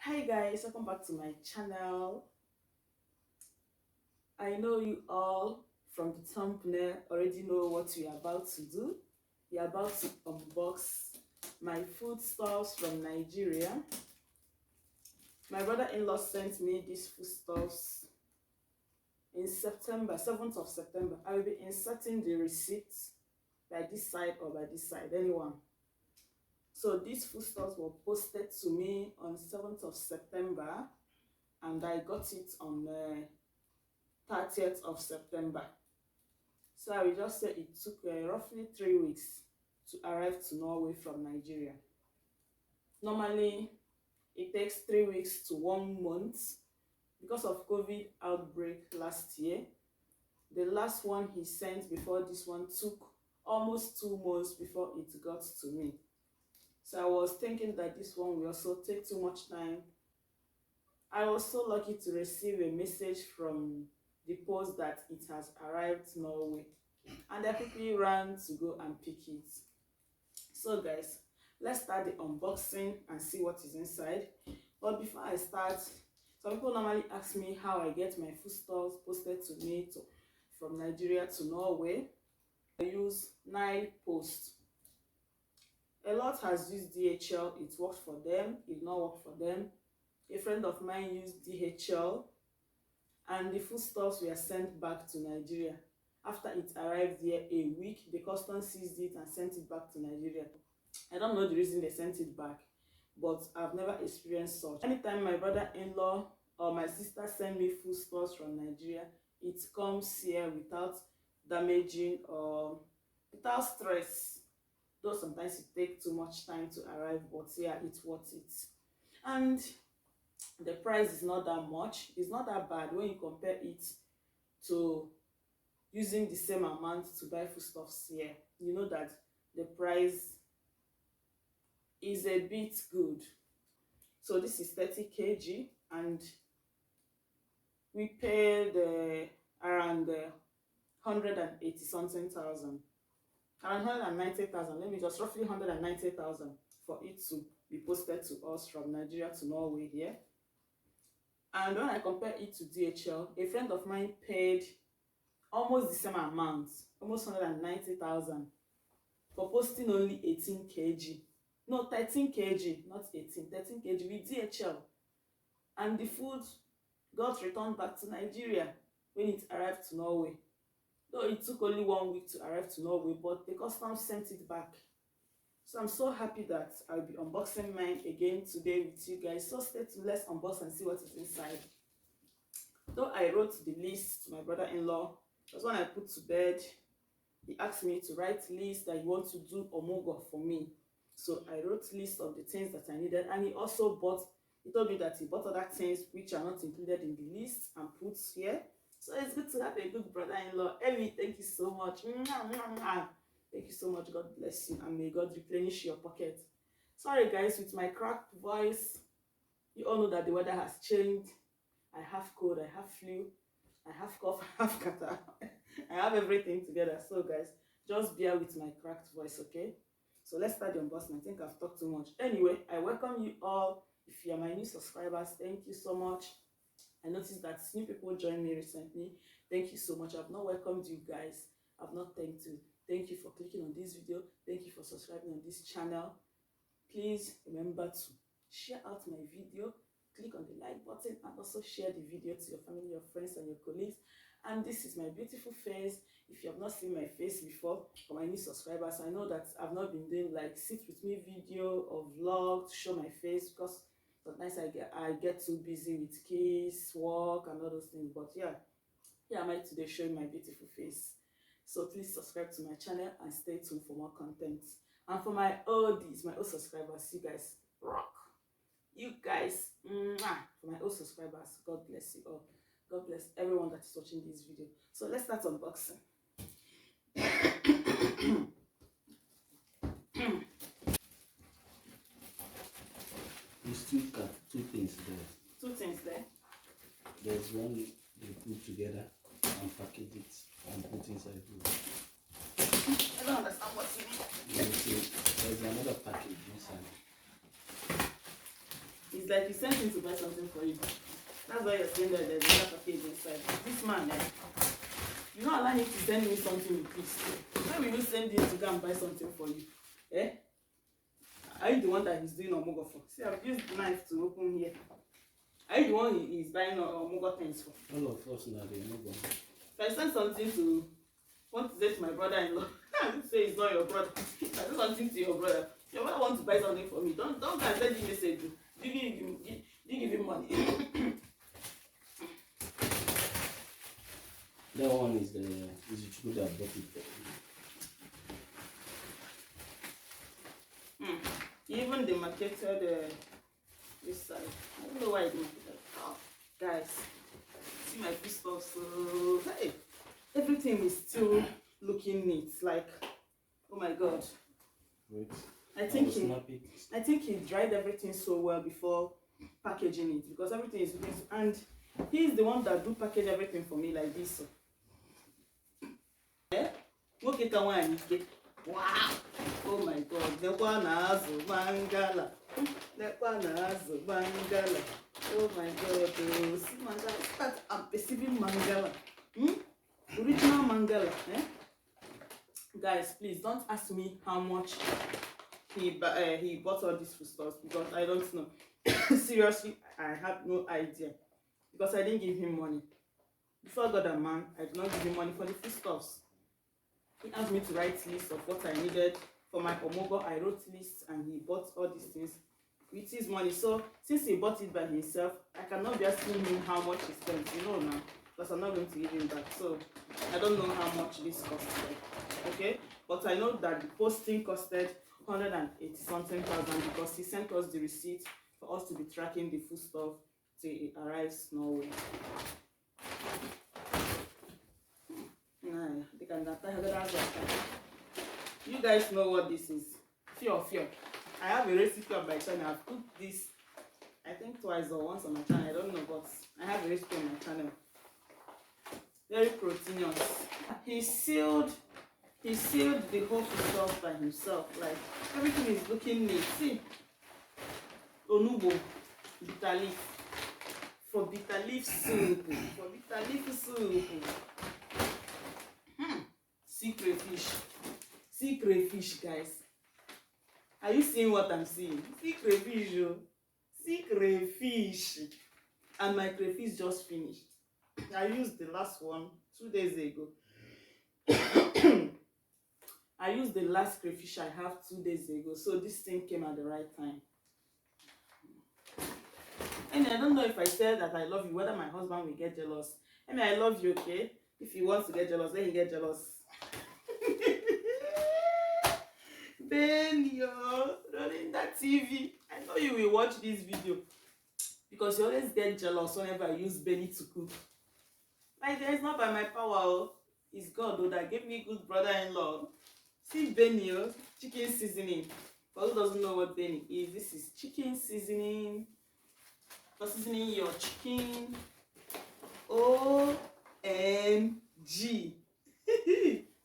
Hi guys, welcome back to my channel. I know you all from the thumbnail already know what we are about to do. We are about to unbox my foodstuffs from Nigeria. My brother-in-law sent me these foodstuffs in September, 7th of September. I will be inserting the receipt by this side or by this side, anyone. So these foodstuffs were posted to me on 7th of September and I got it on 30th of September. So I will just say it took roughly 3 weeks to arrive to Norway from Nigeria. Normally, it takes 3 weeks to 1 month because of COVID outbreak last year. The last one he sent before this one took almost 2 months before it got to me. So I was thinking that this one will also take too much time. I was so lucky to receive a message from the post that it has arrived in Norway, and I quickly ran to go and pick it. So guys, let's start the unboxing and see what is inside. But before I start, some people normally ask me how I get my foodstuffs posted to me from Nigeria to Norway. I use Nile Post. A lot has used DHL. It worked for them, it did not work for them. A friend of mine used DHL, and the foodstuffs were sent back to Nigeria. After it arrived here a week, the customs seized it and sent it back to Nigeria. I don't know the reason they sent it back, but I've never experienced such. Anytime my brother-in-law or my sister send me foodstuffs from Nigeria, it comes here without damaging or without stress. Though sometimes it takes too much time to arrive, but yeah, it's worth it. And the price is not that much. It's not that bad when you compare it to using the same amount to buy foodstuffs here. You know that the price is a bit good. So this is 30 kg and we paid around 180 something thousand, around 190,000. Let me just roughly 190,000 for it to be posted to us from Nigeria to Norway here. And when I compare it to DHL, a friend of mine paid almost the same amount, almost 190,000, for posting only 18 kg. No, 13 kg, not 18, 13 kg with DHL. And the food got returned back to Nigeria when it arrived to Norway. Though it took only 1 week to arrive to Norway, but the customs sent it back. So I'm so happy that I'll be unboxing mine again today with you guys. So stay tuned, let's unbox and see what is inside. Though I wrote the list to my brother-in-law, because when I put to bed, he asked me to write list that he wants to do omogo for me. So I wrote list of the things that I needed, and he also he told me that he bought other things which are not included in the list and put here. So it's good to have a good brother-in-law. Emmy, thank you so much. Thank you so much. God bless you, and may God replenish your pocket. Sorry guys, with my cracked voice, you all know that the weather has changed. I have cold, I have flu, I have cough, I have catarrh. I have everything together. So guys, just bear with my cracked voice, okay? So let's start the unboxing. I think I've talked too much. Anyway, I welcome you all. If you are my new subscribers, thank you so much. I noticed that new people joined me recently. Thank you so much. I've not welcomed you guys. I've not thanked you. Thank you for clicking on this video. Thank you for subscribing on this channel. Please remember to share out my video, click on the like button, and also share the video to your family, your friends, and your colleagues. And this is my beautiful face. If you have not seen my face before, for my new subscribers, I know that I've not been doing like sit with me video or vlog to show my face, because sometimes I get too busy with kids, work, and all those things. But yeah, here am I today showing my beautiful face. So please subscribe to my channel and stay tuned for more content. And for my oldies, my old subscribers, you guys rock. You guys, for my old subscribers, God bless you all. God bless everyone that is watching this video. So let's start unboxing. There's two things there. Two things there. There's one they put together and package it and put inside food. I don't understand what you mean. There's another package inside. It's like you sent him to buy something for you. That's why you're saying that there's another package inside. This man, you don't allow him to send me something with peace. Why will you send him to go and buy something for you? Eh? Are you the one that he's doing omogo for? See, I've used the knife to open here. Are you the one he's buying omogo things for? All of us now, they know. If I send something to, want to say to my brother-in-law, I say it's not your brother. If I do something to your brother want to buy something for me, don't go and send him a message. You give him money. That one is the true that bought it for you. Even the marketed this side. I don't know why they marketed. Oh, guys, see my foodstuffs. So hey, everything is still looking neat. Like, oh my god. Wait. I think he dried everything so well before packaging it, because everything is looking, and he's the one that do package everything for me like this. So. Yeah? Look at the one. Wow! Oh my god, nekwa na azụ mangala. Nekwa na azụ mangala. Oh my god, see mangala. Start perceiving mangala. Original mangala. Eh? Guys, please don't ask me how much he bought all these foodstuffs, because I don't know. Seriously, I have no idea, because I didn't give him money. Before God and man, I did not give him money for the foodstuffs. He asked me to write lists of what I needed for my omogo. I wrote lists and he bought all these things with his money. So since he bought it by himself, I cannot be asking him how much he spent, you know now, because I'm not going to give him that. So I don't know how much this costed. Okay, but I know that the posting costed 180 something thousand, because he sent us the receipt for us to be tracking the food stuff till it arrives Norway. You guys know what this is. Fiofio. I have a recipe on my channel. I've cooked this, I think twice or once on my channel. I don't know, but I have a recipe on my channel. Very proteinous. He sealed the whole food stuff by himself. Like, everything is looking neat. See, onubo, bitter leaf, for bitter leaf soup, sea crayfish, guys. Are you seeing what I'm seeing? Sea crayfish, and my crayfish just finished. I used the last one 2 days ago. I used the last crayfish I have 2 days ago, so this thing came at the right time. And I don't know if I said that I love you, whether my husband will get jealous. I mean, I love you, okay? If he wants to get jealous, then he get jealous. Ben, you're running that TV. I know you will watch this video, because you always get jealous whenever I use Benny to cook. Like, it's not by my power, it's God that gave me good brother-in-law. See Benny, chicken seasoning. For who doesn't know what Benny is, this is chicken seasoning. For seasoning your chicken. OMG.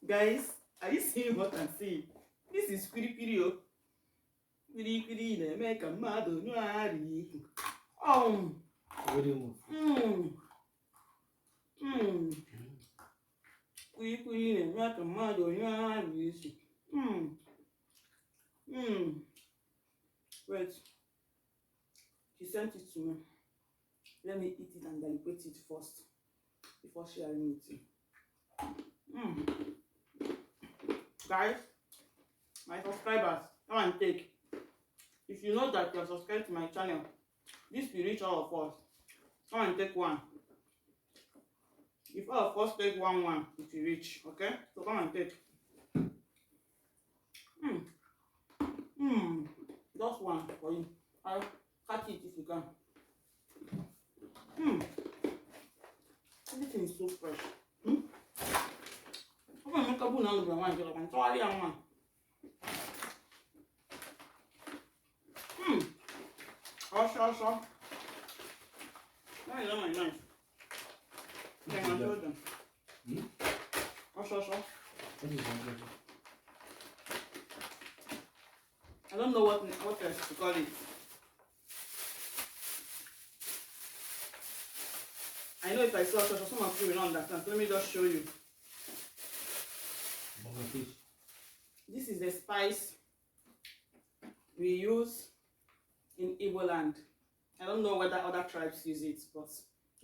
Guys, are you seeing what I'm seeing? This is piri na make a mad no ari. Piri na make a mad no ari. Wait. She sent it to me. Let me eat it and deliberate it first before sharing it. Guys, my subscribers, come and take. If you know that you're subscribed to my channel, this will reach all of us. Come and take one. If all of us take one, it will reach. Okay? So come and take. Just one for you. I'll cut it if you can. Everything is so fresh. I'm going to make a boon out of one. I'm sorry, I'm Sure. That is not my knife. Okay, I'll show them. Sure. I don't know what else to call it. I know if I saw some of you will not understand. So let me just show you. This is the spice we use in Igbo land. I don't know whether other tribes use it, but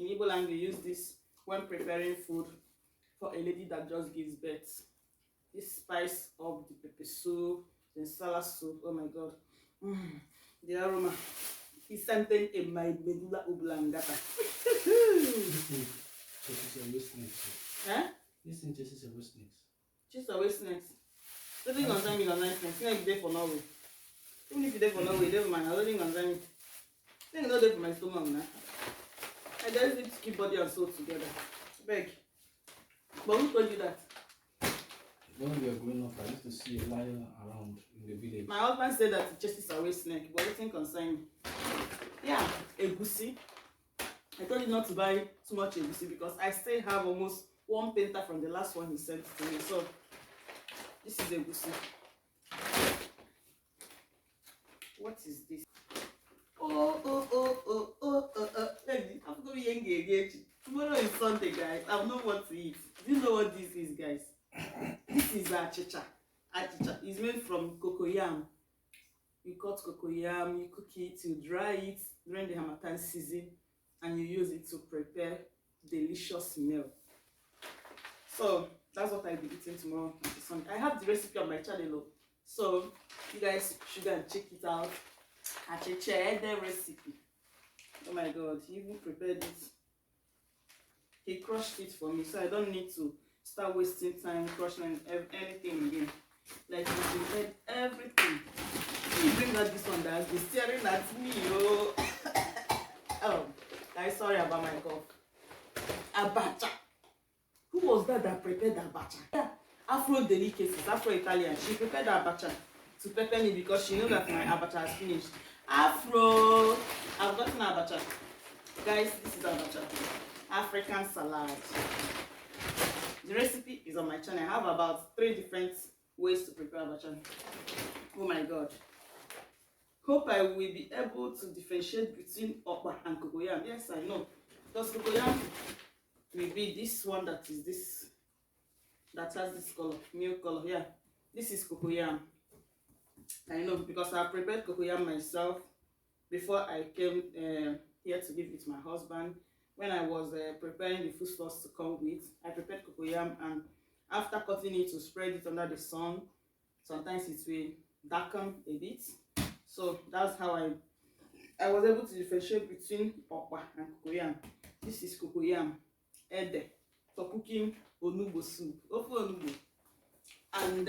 in Igbo land we use this when preparing food for a lady that just gives birth. This spice of the pepper soup, the salad soup. Oh my god. The aroma is something in my medulla oblongata. Huh? This is just a snakes. Just always snakes. Nothing concern me on snakes. Snakes there for Norway. Even if you're there for Norway, never mind. I don't concern me. Snakes not there for my stomach now. I just need to keep body and soul together. Beg. But who told you that? When we are growing up, I used to see a lion around in the village. My husband said that it just is a waste snake, but nothing concern me. Yeah, egusi. I told you not to buy too much egusi because I still have almost one painter from the last one he sent to me. So this is egusi. What is this? Tomorrow is Sunday, guys. I have no what to eat. Do you know what this is, guys? This is achicha. Achicha is made from cocoyam. You cut cocoyam, you cook it, you dry it during the Hamatan season, and you use it to prepare delicious meal. So that's what I'll be eating tomorrow. I have the recipe on my channel, so you guys should go and check it out. Achicha, the recipe. Oh my god, he even prepared it. He crushed it for me, so I don't need to start wasting time crushing anything again. Like he prepared everything. He bring out this one that has been staring at me, oh. Oh, I'm sorry about my cough. Abacha. Who was that prepared Abacha? Yeah, Afro delicacies, Afro Italian. She prepared Abacha to pepper me because she knew that my Abacha has finished. Afro, I've gotten Abacha. Guys, this is Abacha. African salad. The recipe is on my channel. I have about 3 different ways to prepare Abacha. Oh my god. Hope I will be able to differentiate between okpa and cocoyam. Yes, I know. Because cocoyam will be this one that is this, that has this color, milk color. Yeah, this is cocoyam. I know because I prepared cocoyam myself before I came here to live with my husband. When I was preparing the foodstuffs to come with, I prepared cocoyam, and after cutting it to spread it under the sun, sometimes it will darken a bit. So that's how I was able to differentiate between okpa and cocoyam. This is cocoyam, ede, for cooking onugbo soup, ofu onugbo, and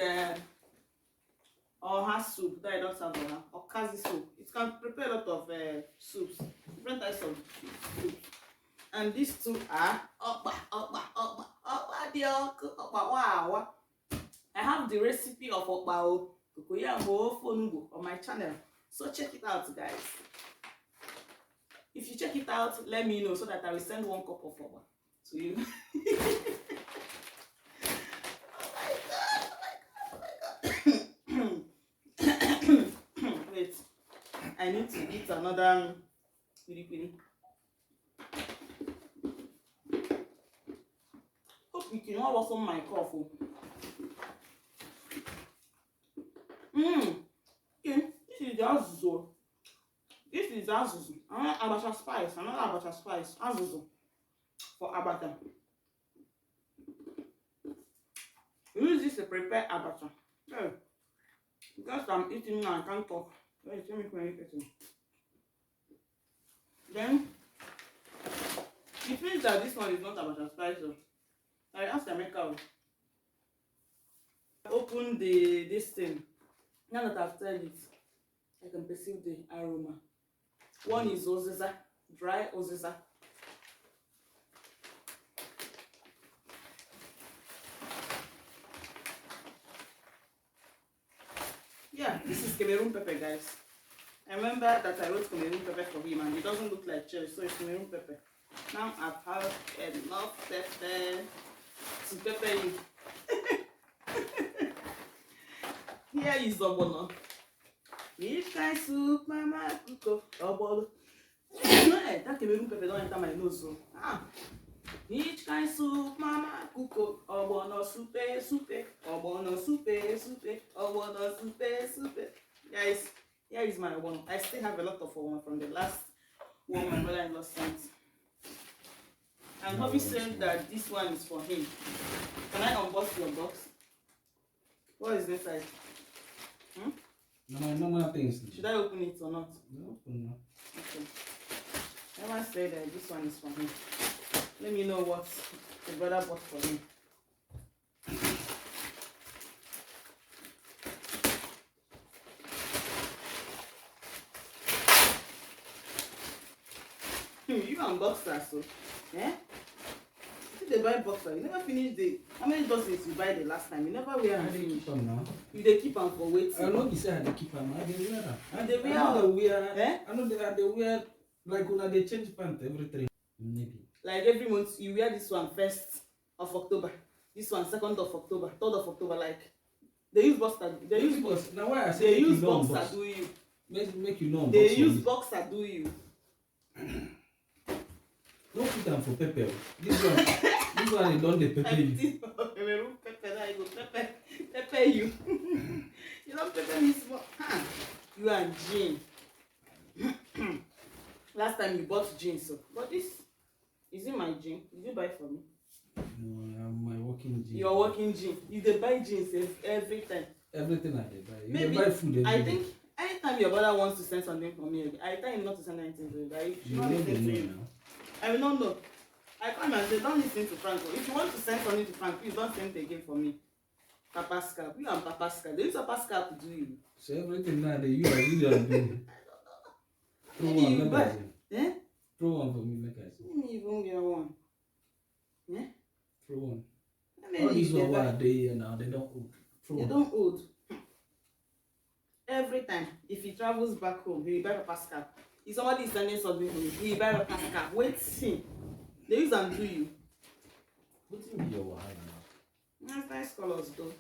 oha soup that I don't have oha, or kazi soup. It can prepare a lot of soups, different types of soups. And these two are okpa. I have the recipe of okpa cocoyam onugbo on my channel, so check it out, guys. If you check it out, let me know so that I will send 1 cup of okpa to you. Wait, I need to eat another piri. Hope you can all also my cough. Okay, this is the azuzu. This is azuzu. Another Abacha spice. Azuzu for Abacha. We use this to prepare Abacha. Yeah. Because I'm eating now, I can't talk. Wait, let me finish eating. Then it means that this one is not Abacha spice. So I asked Emeka. Open this thing. Now that I've tried it, I can perceive the aroma. One is oziza, dry oziza. Yeah, this is Cameroon pepper, guys. I remember that I wrote Cameroon pepper for him and it doesn't look like cherry, so it's Cameroon pepper. Now I've had enough pepper to pepper you. Here is the one. Which kind soup, mama, cook up, that Cameroon pepper don't enter my nose. So. Which kind soup, mama cook? Obono soupe, soupe. Obono soupe, soupe. Obono soupe, soupe. Guys, here is my one. I still have a lot of one from the last one my brother-in-law sent. And Hobby said that this one is for him. Can I unbox your box? What is inside? No, normal things. Should I open it or not? No, open now. Okay. Emma said that this one is for him. Let me know what the brother bought for me. You unbox that, so eh? You they buy boxer. You never finish the. How many dozens you buy the last time? You never wear I and dey finish. keep them now. You they keep them for waiting. I know be say I dey keep them. I dey wear them. You dey wear I know am? dey wear. Eh? I know they wear like when they change pants every 3 maybe. Like every month you wear this one 1st of October. This one 2nd of October, 3rd of October. Like they use boxer. They use boxer. Now why I say They use you know boxer. unbox. Do you? Make you know. They use boxer. Do you? Don't put them for pepper. This one they don't dey pepper you. Pepper, I go pepper you. You don't pepper me small. You and Jean. Last time you bought jeans, so but this is it my jean? Did you buy for me? No, I'm my working jeans. Your working jean. You dey buy jeans every time. Everything I dey buy. You Maybe dey buy food every day. I think anytime your brother wants to send something for me, I tell him not to send anything to you. You know the name now. I will not know. I come and say, don't listen to Franco. If you want to send something to Frank, please don't send it again for me. Papa Scalp. You and Papa Scalp. They use Papa Scalp to do you. So everything now they you are doing. Throw Maybe one, you make buy. I see. Eh? Throw one for me, make I see. Let me even get one. Yeah? Throw one. Maybe All these you one buy. are they here now, they don't hold. Throw They one. don't hold. Every time, if he travels back home, he will buy Papa Scalp. If somebody is sending something for me, he will buy Papa Scalp. Wait, see. They use and do you. What's in your wahala now? That's nice colors though.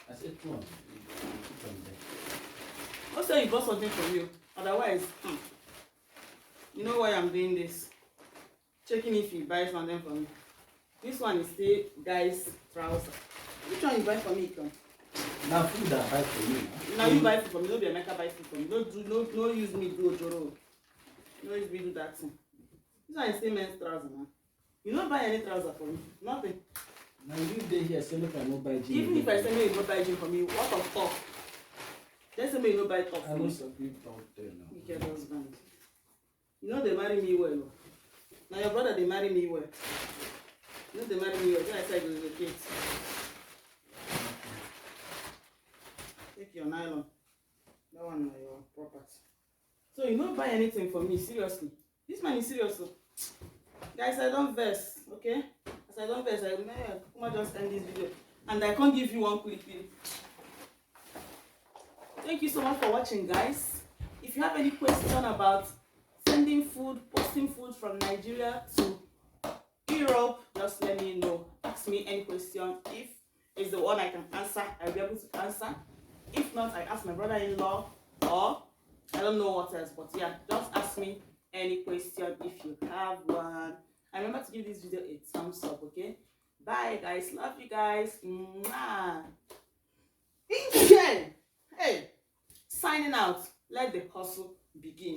I said throw one. Put them there. Also, you bought something from you. Otherwise, you know why I'm doing this. Checking if he buys something for me. This one is still guys' trouser. Which one you buy for me, Tom? Now food that buy for you now. Now you buy food for me. Don't be a maker buy food for me. No use me do ojoro. No use me do that thing. This one is still men's trouser now. You don't buy any trouser for me. Nothing. Now you dey here say make I no buy jeans. Even if I say no, you don't buy gym for me, what of top? Let's say you no buy top I for don't me. support out there now. Wicked husband. You know they marry me well. Now your brother they marry me well. You know they marry me well. Then I say I go relocate. Take your nylon. That one na your property. So you don't buy anything for me, seriously. This man is serious. So. Guys, I don't vex, okay? As I don't vex, I will just end this video. And I can't give you one quick video. Thank you so much for watching, guys. If you have any question about sending food, posting food from Nigeria to Europe, just let me know. Ask me any question. If it's the one I can answer, I'll be able to answer. If not, I ask my brother-in-law, or I don't know what else. But yeah, just ask me any question if you have one. And remember to give this video a thumbs up, okay? Bye, guys. Love you guys. Mwah. Hey, signing out. Let the hustle begin.